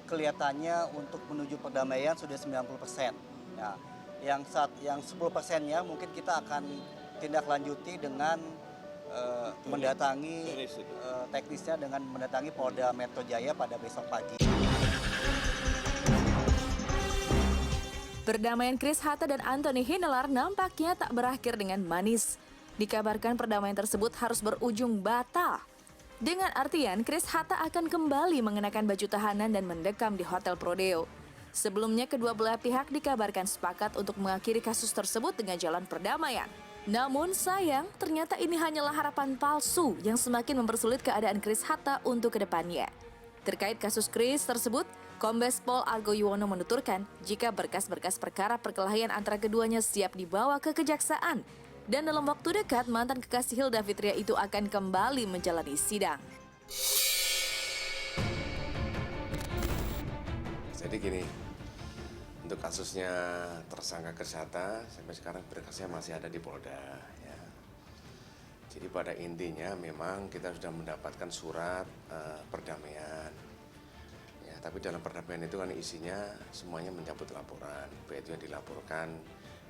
kelihatannya untuk menuju perdamaian sudah 90%. Ya, yang 10%-nya mungkin kita akan tindak lanjuti dengan mendatangi teknisnya dengan mendatangi Polda Metro Jaya pada besok pagi. Perdamaian Chris Hatta dan Anthony Hinelar nampaknya tak berakhir dengan manis. Dikabarkan perdamaian tersebut harus berujung batal. Dengan artian Chris Hatta akan kembali mengenakan baju tahanan dan mendekam di Hotel Prodeo. Sebelumnya kedua belah pihak dikabarkan sepakat untuk mengakhiri kasus tersebut dengan jalan perdamaian. Namun sayang, ternyata ini hanyalah harapan palsu yang semakin mempersulit keadaan Chris Hatta untuk kedepannya. Terkait kasus Chris tersebut, Kombes Pol Argo Yuwono menuturkan jika berkas-berkas perkara perkelahian antara keduanya siap dibawa ke kejaksaan. Dan dalam waktu dekat, mantan kekasih Hilda Fitria itu akan kembali menjalani sidang. Jadi gini, untuk kasusnya tersangka Chris Hatta, sampai sekarang berkasnya masih ada di Polda. Ya. Jadi pada intinya memang kita sudah mendapatkan surat perdamaian. Ya, tapi dalam perdamaian itu kan isinya semuanya mencabut laporan, baik itu yang dilaporkan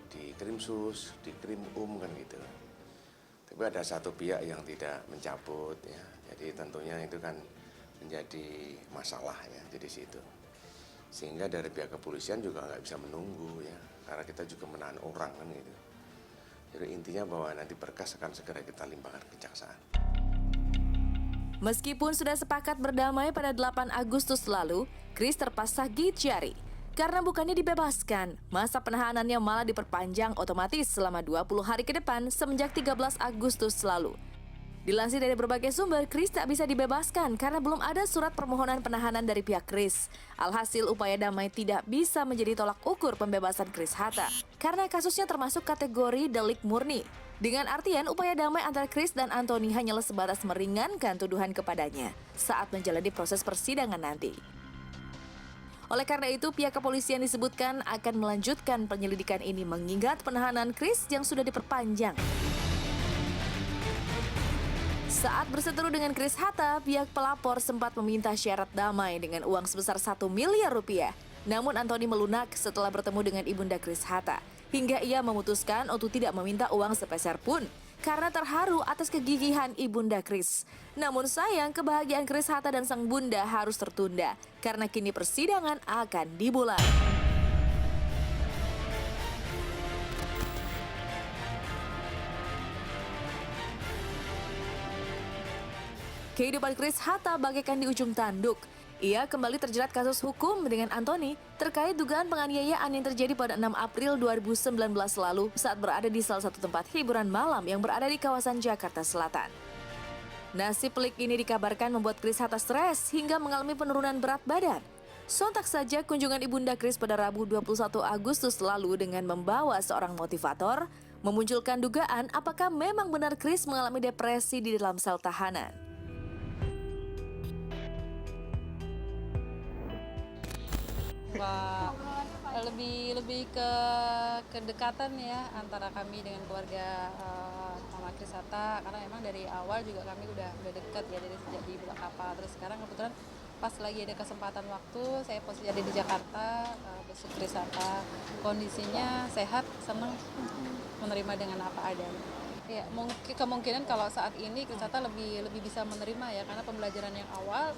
di Krimsus, di Krimum kan gitu. Tapi ada satu pihak yang tidak mencabut ya, jadi tentunya itu kan menjadi masalah ya di situ. Sehingga dari pihak kepolisian juga nggak bisa menunggu ya, karena kita juga menahan orang kan gitu. Jadi intinya bahwa nanti berkas akan segera kita limpahkan ke kejaksaan. Meskipun sudah sepakat berdamai pada 8 Agustus lalu, Chris terpaksa gigit jari. Karena bukannya dibebaskan, masa penahanannya malah diperpanjang otomatis selama 20 hari ke depan semenjak 13 Agustus lalu. Dilansir dari berbagai sumber, Chris tak bisa dibebaskan karena belum ada surat permohonan penahanan dari pihak Chris. Alhasil upaya damai tidak bisa menjadi tolak ukur pembebasan Chris Hatta karena kasusnya termasuk kategori delik murni. Dengan artian upaya damai antara Chris dan Anthony hanyalah sebatas meringankan tuduhan kepadanya saat menjalani proses persidangan nanti. Oleh karena itu, pihak kepolisian disebutkan akan melanjutkan penyelidikan ini mengingat penahanan Chris yang sudah diperpanjang. Saat berseteru dengan Chris Hatta, pihak pelapor sempat meminta syarat damai dengan uang sebesar 1 miliar rupiah. Namun Anthony melunak setelah bertemu dengan ibunda Chris Hatta, hingga ia memutuskan untuk tidak meminta uang sepeser pun karena terharu atas kegigihan ibunda Chris. Namun sayang, kebahagiaan Chris Hatta dan sang bunda harus tertunda karena kini persidangan akan dimulai. Kehidupan Chris Hatta bagaikan di ujung tanduk. Ia kembali terjerat kasus hukum dengan Anthony terkait dugaan penganiayaan yang terjadi pada 6 April 2019 lalu saat berada di salah satu tempat hiburan malam yang berada di kawasan Jakarta Selatan. Nasib pelik ini dikabarkan membuat Chris Hatta stres hingga mengalami penurunan berat badan. Sontak saja kunjungan ibunda Chris pada Rabu 21 Agustus lalu dengan membawa seorang motivator memunculkan dugaan apakah memang benar Chris mengalami depresi di dalam sel tahanan. Lebih ke kedekatan ya antara kami dengan keluarga Mama Chris Hatta, karena memang dari awal juga kami udah dekat ya dari sejak di Bulak Kapal. Terus sekarang kebetulan pas lagi ada kesempatan waktu saya posisi ada di Jakarta, besok Chris Hatta kondisinya sehat, senang menerima dengan apa adanya. Ya, mungkin kemungkinan kalau saat ini Chris Hatta lebih bisa menerima ya, karena pembelajaran yang awal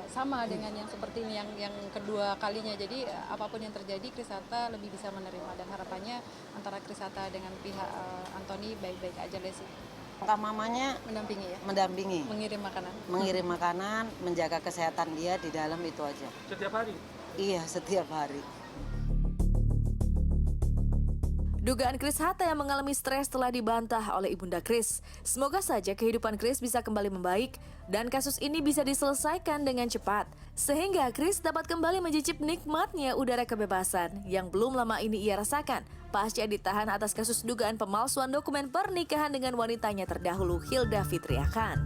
sama dengan yang seperti ini yang kedua kalinya. Jadi apapun yang terjadi Chris Hatta lebih bisa menerima, dan harapannya antara Chris Hatta dengan pihak Anthony baik-baik aja deh sih. Kak mamanya Mendampingi ya? mendampingi, Mengirim makanan. menjaga kesehatan dia di dalam itu aja. Setiap hari? Iya, setiap hari. Dugaan Chris Hatta yang mengalami stres telah dibantah oleh ibunda Chris. Semoga saja kehidupan Chris bisa kembali membaik dan kasus ini bisa diselesaikan dengan cepat. Sehingga Chris dapat kembali mencicip nikmatnya udara kebebasan yang belum lama ini ia rasakan pasca ditahan atas kasus dugaan pemalsuan dokumen pernikahan dengan wanitanya terdahulu Hilda Fitria Khan.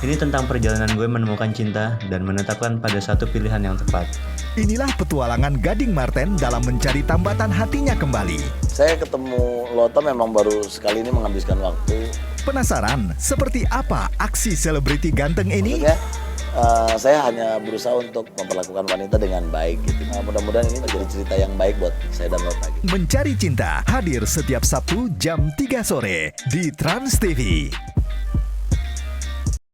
Ini tentang perjalanan gue menemukan cinta dan menetapkan pada satu pilihan yang tepat. Inilah petualangan Gading Marten dalam mencari tambatan hatinya kembali. Saya ketemu Lota memang baru sekali ini menghabiskan waktu. Penasaran seperti apa aksi selebriti ganteng ini? Maksudnya, saya hanya berusaha untuk memperlakukan wanita dengan baik gitu. Nah, mudah-mudahan ini menjadi cerita yang baik buat saya dan Lota. Gitu. Mencari Cinta hadir setiap Sabtu jam 3 sore di Trans TV.